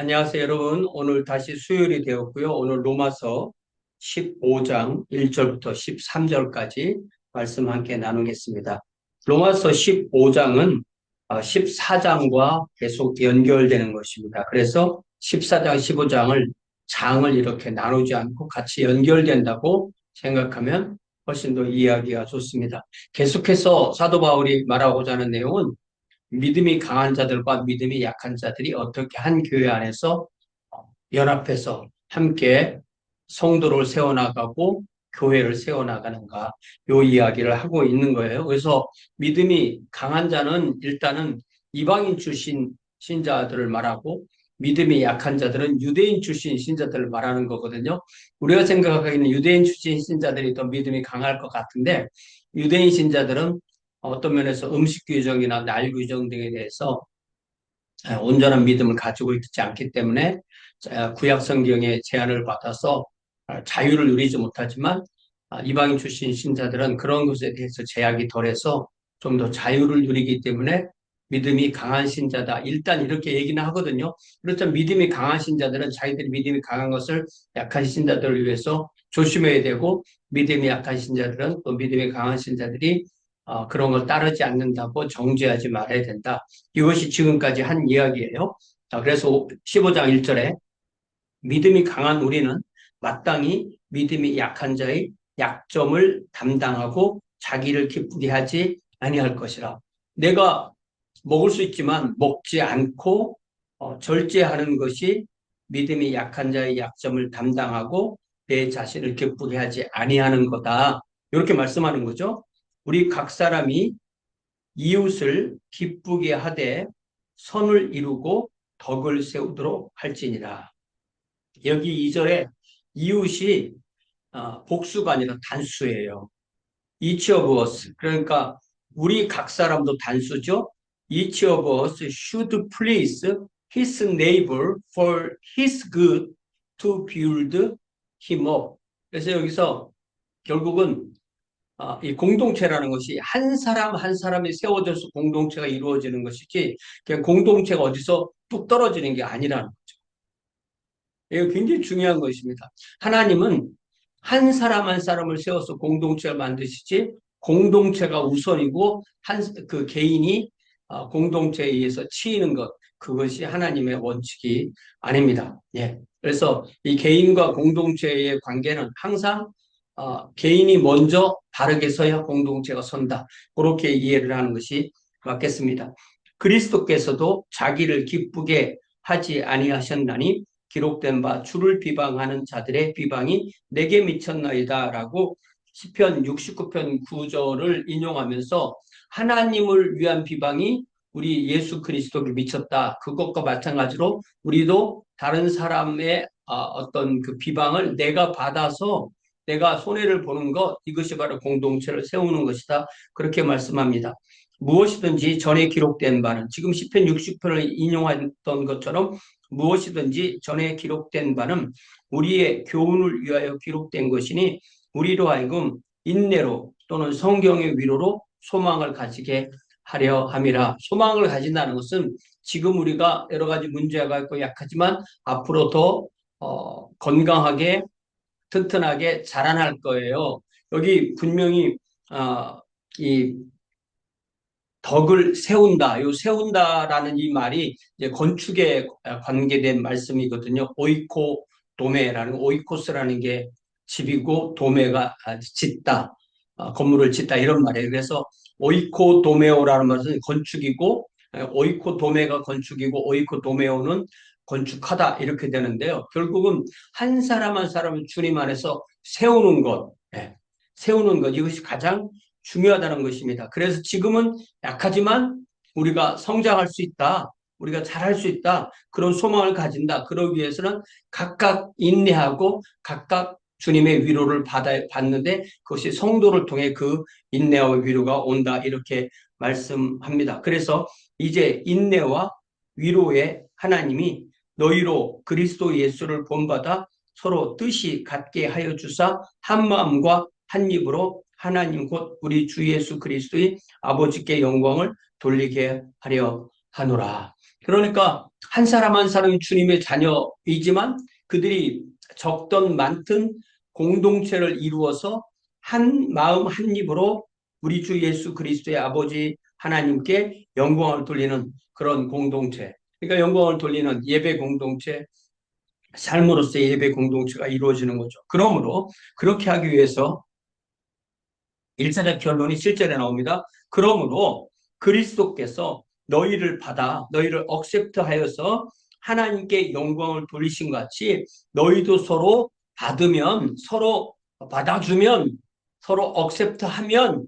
안녕하세요, 여러분. 오늘 다시 수요일이 되었고요. 오늘 로마서 15장 1절부터 13절까지 말씀 함께 나누겠습니다. 로마서 15장은 14장과 계속 연결되는 것입니다. 그래서 14장, 15장을 장을 이렇게 나누지 않고 같이 연결된다고 생각하면 훨씬 더 이해하기가 좋습니다. 계속해서 사도 바울이 말하고자 하는 내용은 믿음이 강한 자들과 믿음이 약한 자들이 어떻게 한 교회 안에서 연합해서 함께 성도를 세워나가고 교회를 세워나가는가, 요 이야기를 하고 있는 거예요. 그래서 믿음이 강한 자는 일단은 이방인 출신 신자들을 말하고, 믿음이 약한 자들은 유대인 출신 신자들을 말하는 거거든요. 우리가 생각하기에는 유대인 출신 신자들이 더 믿음이 강할 것 같은데, 유대인 신자들은 어떤 면에서 음식 규정이나 날 규정 등에 대해서 온전한 믿음을 가지고 있지 않기 때문에 구약 성경의 제한을 받아서 자유를 누리지 못하지만, 이방인 출신 신자들은 그런 것에 대해서 제약이 덜해서 좀 더 자유를 누리기 때문에 믿음이 강한 신자다, 일단 이렇게 얘기는 하거든요. 그렇지만 믿음이 강한 신자들은 자기들이 믿음이 강한 것을 약한 신자들을 위해서 조심해야 되고, 믿음이 약한 신자들은 또 믿음이 강한 신자들이 그런 걸 따르지 않는다고 정죄하지 말아야 된다. 이것이 지금까지 한 이야기예요. 자, 그래서 15장 1절에 믿음이 강한 우리는 마땅히 믿음이 약한 자의 약점을 담당하고 자기를 기쁘게 하지 아니할 것이라. 내가 먹을 수 있지만 먹지 않고 절제하는 것이 믿음이 약한 자의 약점을 담당하고 내 자신을 기쁘게 하지 아니하는 거다. 이렇게 말씀하는 거죠. 우리 각 사람이 이웃을 기쁘게 하되 선을 이루고 덕을 세우도록 할지니라. 여기 2절에 이웃이 복수가 아니라 단수예요. Each of us. 그러니까 우리 각 사람도 단수죠. Each of us should please his neighbor for his good to build him up. 그래서 여기서 결국은 이 공동체라는 것이 한 사람 한 사람이 세워져서 공동체가 이루어지는 것이지, 그냥 공동체가 어디서 뚝 떨어지는 게 아니라는 거죠. 이거 굉장히 중요한 것입니다. 하나님은 한 사람 한 사람을 세워서 공동체를 만드시지, 공동체가 우선이고 그 개인이 공동체에 의해서 치이는 것, 그것이 하나님의 원칙이 아닙니다. 예. 그래서 이 개인과 공동체의 관계는 항상 개인이 먼저 바르게 서야 공동체가 선다, 그렇게 이해를 하는 것이 맞겠습니다. 그리스도께서도 자기를 기쁘게 하지 아니하셨나니 기록된 바 주를 비방하는 자들의 비방이 내게 미쳤나이다 라고 시편 69편 9절을 인용하면서, 하나님을 위한 비방이 우리 예수 그리스도께 미쳤다, 그것과 마찬가지로 우리도 다른 사람의 어떤 그 비방을 내가 받아서 내가 손해를 보는 것, 이것이 바로 공동체를 세우는 것이다, 그렇게 말씀합니다. 무엇이든지 전에 기록된 바는, 지금 시편 60편을 인용했던 것처럼 무엇이든지 전에 기록된 바는 우리의 교훈을 위하여 기록된 것이니 우리로 하여금 인내로 또는 성경의 위로로 소망을 가지게 하려 함이라. 소망을 가진다는 것은 지금 우리가 여러 가지 문제가 있고 약하지만 앞으로 더 건강하게 튼튼하게 자라날 거예요. 여기 분명히 이 덕을 세운다, 요 세운다라는 이 말이 이제 건축에 관계된 말씀이거든요. 오이코 도메라는, 오이코스라는 게 집이고 도메가 짓다, 건물을 짓다, 이런 말이에요. 그래서 오이코 도메오라는 말은 건축이고, 오이코 도메가 건축이고 오이코 도메오는 건축하다, 이렇게 되는데요. 결국은 한 사람 한 사람을 주님 안에서 세우는 것, 세우는 것, 이것이 가장 중요하다는 것입니다. 그래서 지금은 약하지만 우리가 성장할 수 있다, 우리가 잘할 수 있다, 그런 소망을 가진다. 그러기 위해서는 각각 인내하고 각각 주님의 위로를 받는데, 그것이 성도를 통해 그 인내와 위로가 온다, 이렇게 말씀합니다. 그래서 이제 인내와 위로에 하나님이 너희로 그리스도 예수를 본받아 서로 뜻이 같게 하여 주사 한 마음과 한 입으로 하나님 곧 우리 주 예수 그리스도의 아버지께 영광을 돌리게 하려 하노라. 그러니까 한 사람 한 사람이 주님의 자녀이지만 그들이 적든 많든 공동체를 이루어서 한 마음 한 입으로 우리 주 예수 그리스도의 아버지 하나님께 영광을 돌리는 그런 공동체. 그러니까 영광을 돌리는 예배 공동체, 삶으로서의 예배 공동체가 이루어지는 거죠. 그러므로 그렇게 하기 위해서 1차적 결론이 7절에 나옵니다. 그러므로 그리스도께서 너희를 억셉트하여서 하나님께 영광을 돌리신 같이 너희도 서로 받으면, 서로 받아주면, 서로 억셉트하면,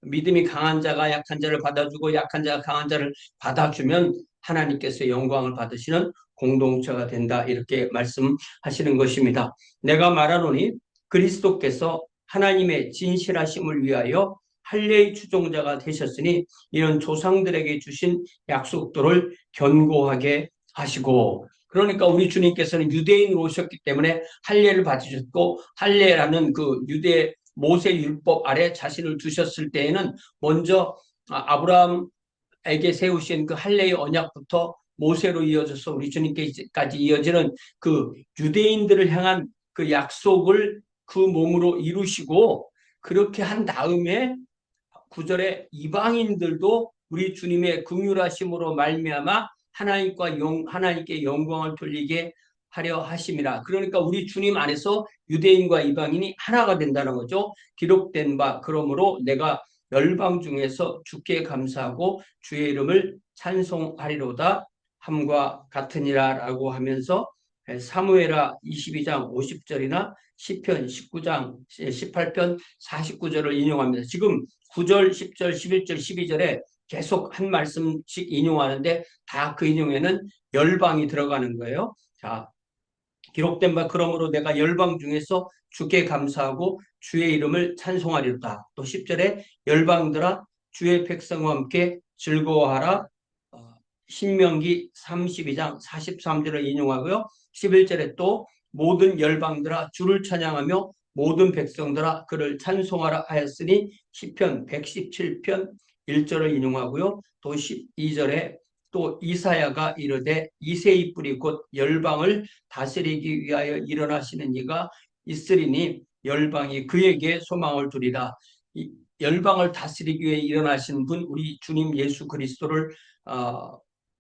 믿음이 강한 자가 약한 자를 받아주고 약한 자가 강한 자를 받아주면 하나님께서 영광을 받으시는 공동체가 된다, 이렇게 말씀하시는 것입니다. 내가 말하노니 그리스도께서 하나님의 진실하심을 위하여 할례의 추종자가 되셨으니 이런 조상들에게 주신 약속들을 견고하게 하시고, 그러니까 우리 주님께서는 유대인으로 오셨기 때문에 할례를 받으셨고, 할례라는 그 유대 모세 율법 아래 자신을 두셨을 때에는 먼저 아브라함에게 세우신 그 할례의 언약부터 모세로 이어져서 우리 주님께까지 이어지는 그 유대인들을 향한 그 약속을 그 몸으로 이루시고, 그렇게 한 다음에 9절에 이방인들도 우리 주님의 긍휼하심으로 말미암아 하나님께 영광을 돌리게 하려 하심이라. 그러니까 우리 주님 안에서 유대인과 이방인이 하나가 된다는 거죠. 기록된 바 그러므로 내가 열방 중에서 주께 감사하고 주의 이름을 찬송하리로다 함과 같으니라라고 하면서 사무엘하 22장 50절이나 시편 19장 18편 49절을 인용합니다. 지금 9절, 10절, 11절, 12절에 계속 한 말씀씩 인용하는데 다 그 인용에는 열방이 들어가는 거예요. 자, 기록된 바 그러므로 내가 열방 중에서 주께 감사하고 주의 이름을 찬송하리로다. 또 10절에 열방들아 주의 백성과 함께 즐거워하라. 신명기 32장 43절을 인용하고요. 11절에 또 모든 열방들아 주를 찬양하며 모든 백성들아 그를 찬송하라 하였으니 시편 117편 1절을 인용하고요. 또 12절에 또 이사야가 이르되 이새의 뿌리 곧 열방을 다스리기 위하여 일어나시는 이가 있으리니 열방이 그에게 소망을 두리라. 이 열방을 다스리기 위해 일어나신 분 우리 주님 예수 그리스도를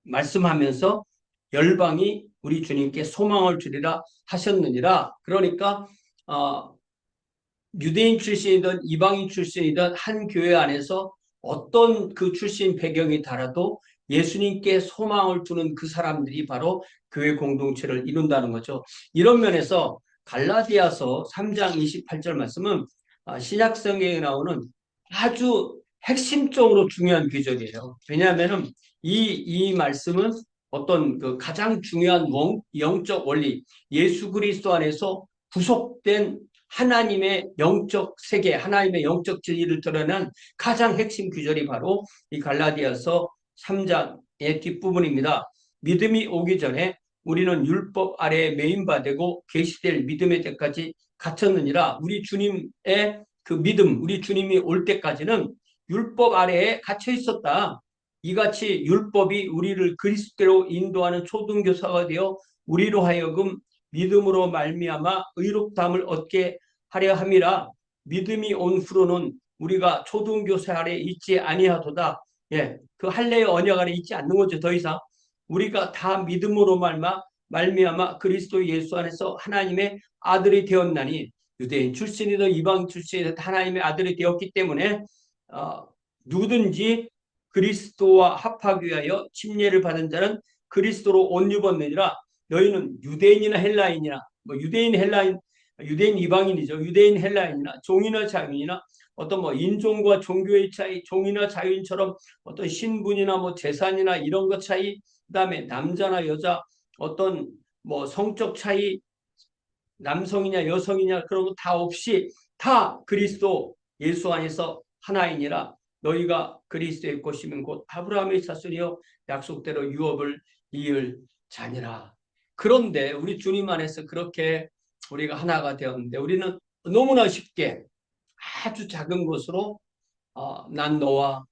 말씀하면서 열방이 우리 주님께 소망을 주리라 하셨느니라. 그러니까 유대인 출신이든 이방인 출신이든 한 교회 안에서 어떤 그 출신 배경이 달아도 예수님께 소망을 두는 그 사람들이 바로 교회 공동체를 이룬다는 거죠. 이런 면에서 갈라디아서 3장 28절 말씀은 신약 성경에 나오는 아주 핵심적으로 중요한 구절이에요. 왜냐하면 이 말씀은 어떤 그 가장 중요한 영적 원리, 예수 그리스도 안에서 구속된 하나님의 영적 세계, 하나님의 영적 진리를 드러낸 가장 핵심 구절이 바로 이 갈라디아서 3장의 뒷부분입니다. 믿음이 오기 전에 우리는 율법 아래에 매인바되고 계시될 믿음의 때까지 갇혔느니라. 우리 주님의 그 믿음, 우리 주님이 올 때까지는 율법 아래에 갇혀 있었다. 이같이 율법이 우리를 그리스도로 인도하는 초등교사가 되어 우리로 하여금 믿음으로 말미암아 의롭다함을 얻게 하려 함이라. 믿음이 온 후로는 우리가 초등교사 아래 있지 아니하도다. 예, 그 할례의 언약 아래 있지 않는 거죠. 더 이상 우리가 다 믿음으로 말미암아 그리스도 예수 안에서 하나님의 아들이 되었나니, 유대인 출신이든 이방 출신이든 하나님의 아들이 되었기 때문에 누구든지 그리스도와 합하기 위하여 침례를 받은 자는 그리스도로 옷 입었느니라. 너희는 유대인이나 헬라인이나 유대인 이방인이죠. 유대인 헬라인이나 종이나 자유인이나 어떤 인종과 종교의 차이, 종이나 자유인처럼 어떤 신분이나 재산이나 이런 것 차이, 그다음에 남자나 여자 어떤 성적 차이, 남성이냐 여성이냐 그런 거 다 없이 다 그리스도 예수 안에서 하나이니라. 너희가 그리스도의 것이면 곧 아브라함의 자손이요 약속대로 유업을 이을 자니라. 그런데 우리 주님 안에서 그렇게 우리가 하나가 되었는데 우리는 너무나 쉽게 아주 작은 것으로 난 너와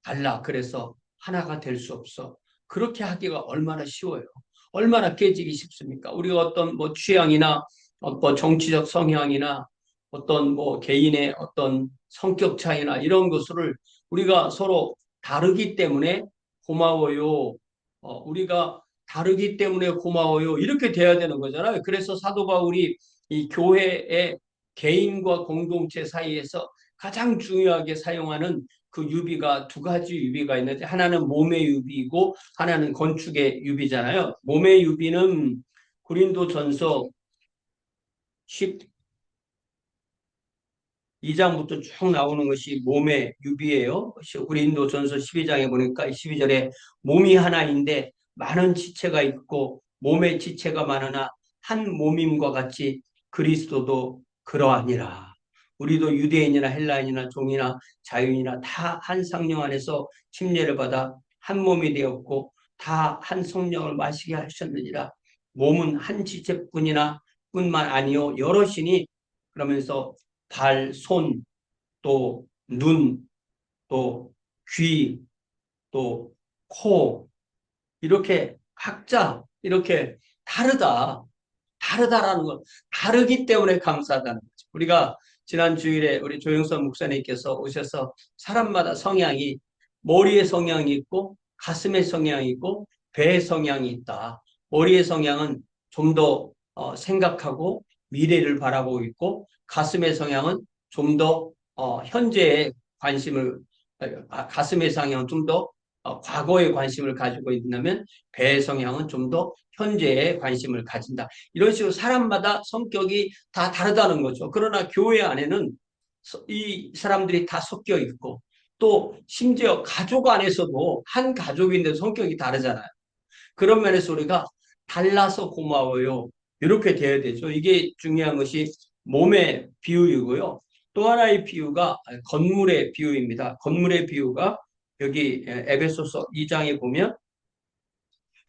달라, 그래서 하나가 될 수 없어, 그렇게 하기가 얼마나 쉬워요. 얼마나 깨지기 쉽습니까? 우리가 어떤 뭐 취향이나 어떤 정치적 성향이나 어떤 뭐 개인의 어떤 성격 차이나 이런 것을 우리가 서로 다르기 때문에 고마워요. 우리가 다르기 때문에 고마워요. 이렇게 돼야 되는 거잖아요. 그래서 사도 바울이 이 교회의 개인과 공동체 사이에서 가장 중요하게 사용하는 그 유비가 두 가지 유비가 있는데 하나는 몸의 유비이고 하나는 건축의 유비잖아요. 몸의 유비는 고린도전서 12장부터 쭉 나오는 것이 몸의 유비예요. 고린도전서 12장에 보니까 12절에 몸이 하나인데 많은 지체가 있고 몸의 지체가 많으나 한 몸임과 같이 그리스도도 그러하니라. 우리도 유대인이나 헬라인이나 종이나 자유인이나 다 한 성령 안에서 침례를 받아 한 몸이 되었고 다 한 성령을 마시게 하셨느니라. 몸은 한 지체뿐이나 뿐만 아니요 여럿이니 그러면서 발, 손, 또 눈, 또 귀, 또 코, 이렇게 각자 이렇게 다르다라는 것, 다르기 때문에 감사하다는 거죠. 우리가 지난 주일에 우리 조영선 목사님께서 오셔서 사람마다 성향이 머리에 성향이 있고 가슴에 성향이 있고 배에 성향이 있다. 머리의 성향은 좀 더 생각하고 미래를 바라보고 있고 가슴의 성향은 좀 더 현재에 관심을 가슴의 성향은 좀 더 과거에 관심을 가지고 있다면 배의 성향은 좀 더 현재에 관심을 가진다. 이런 식으로 사람마다 성격이 다 다르다는 거죠. 그러나 교회 안에는 이 사람들이 다 섞여 있고 또 심지어 가족 안에서도 한 가족인데 성격이 다르잖아요. 그런 면에서 우리가 달라서 고마워요. 이렇게 돼야 되죠. 이게 중요한 것이 몸의 비유이고요. 또 하나의 비유가 건물의 비유입니다. 건물의 비유가 여기 에베소서 2장에 보면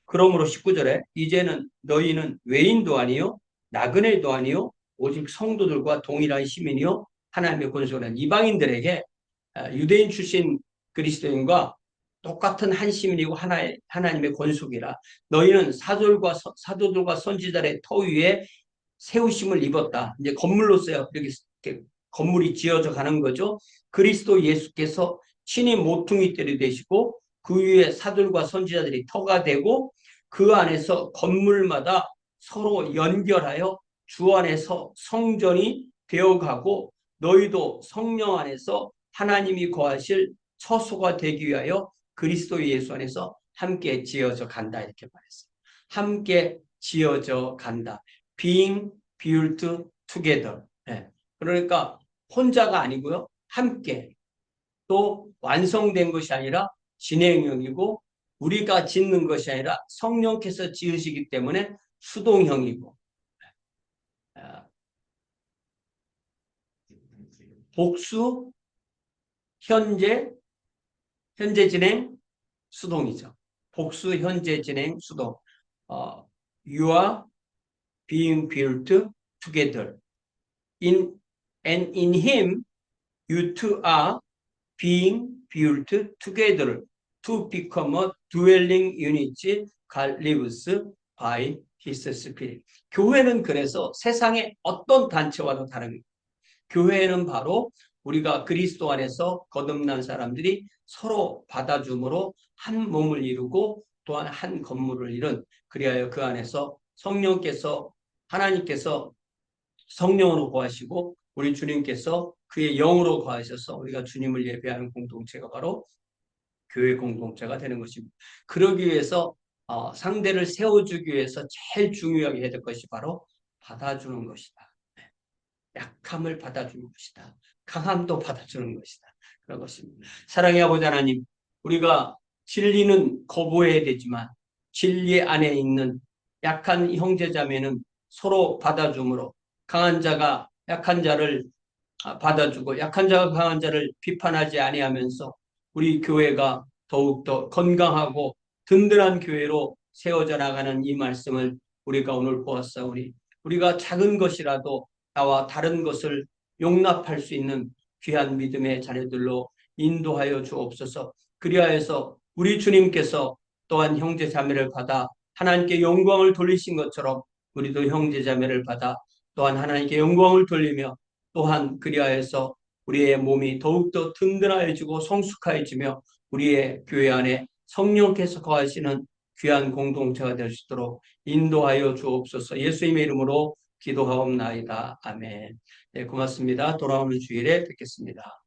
그러므로 19절에 이제는 너희는 외인도 아니요 나그네도 아니요 오직 성도들과 동일한 시민이요 하나님의 권속은 이방인들에게 유대인 출신 그리스도인과 똑같은 한 시민이고 하나님의 권속이라 너희는 사도들과 선지자의 터 위에 세우심을 입었다. 이제 건물로서요 이렇게 건물이 지어져 가는 거죠. 그리스도 예수께서 친히 모퉁이들이 되시고 그 위에 사들과 선지자들이 터가 되고 그 안에서 건물마다 서로 연결하여 주 안에서 성전이 되어가고 너희도 성령 안에서 하나님이 거하실 처소가 되기 위하여 그리스도 예수 안에서 함께 지어져 간다 이렇게 말했어요. 함께 지어져 간다. Being built together. 네. 그러니까 혼자가 아니고요. 함께 또 완성된 것이 아니라 진행형이고 우리가 짓는 것이 아니라 성령께서 지으시기 때문에 수동형이고 복수, 현재 진행, 수동이죠. 복수, 현재 진행, 수동. You are being built together. And in him you two are being built together to become a dwelling unit God lives by his spirit. 교회는 그래서 세상의 어떤 단체와도 다릅니다. 교회는 바로 우리가 그리스도 안에서 거듭난 사람들이 서로 받아줌으로 한 몸을 이루고 또한 한 건물을 이룬 그리하여 그 안에서 하나님께서 성령으로 거하시고 우리 주님께서 그의 영으로 거하셔서 우리가 주님을 예배하는 공동체가 바로 교회 공동체가 되는 것입니다. 그러기 위해서 상대를 세워주기 위해서 제일 중요하게 해야 될 것이 바로 받아주는 것이다. 약함을 받아주는 것이다. 강함도 받아주는 것이다. 그런 것입니다. 사랑의 아버지 하나님, 우리가 진리는 거부해야 되지만 진리 안에 있는 약한 형제자매는 서로 받아줌으로 강한 자가 약한 자를 받아주고 약한 자가 강한 자를 비판하지 아니하면서 우리 교회가 더욱더 건강하고 든든한 교회로 세워져 나가는 이 말씀을 우리가 오늘 보았사오니 우리가 작은 것이라도 나와 다른 것을 용납할 수 있는 귀한 믿음의 자녀들로 인도하여 주옵소서. 그리하여서 우리 주님께서 또한 형제 자매를 받아 하나님께 영광을 돌리신 것처럼 우리도 형제 자매를 받아 또한 하나님께 영광을 돌리며 또한 그리하여서 우리의 몸이 더욱더 든든해지고 성숙해지며 우리의 교회 안에 성령께서 거하시는 귀한 공동체가 될 수 있도록 인도하여 주옵소서. 예수님의 이름으로 기도하옵나이다. 아멘. 네, 고맙습니다. 돌아오는 주일에 뵙겠습니다.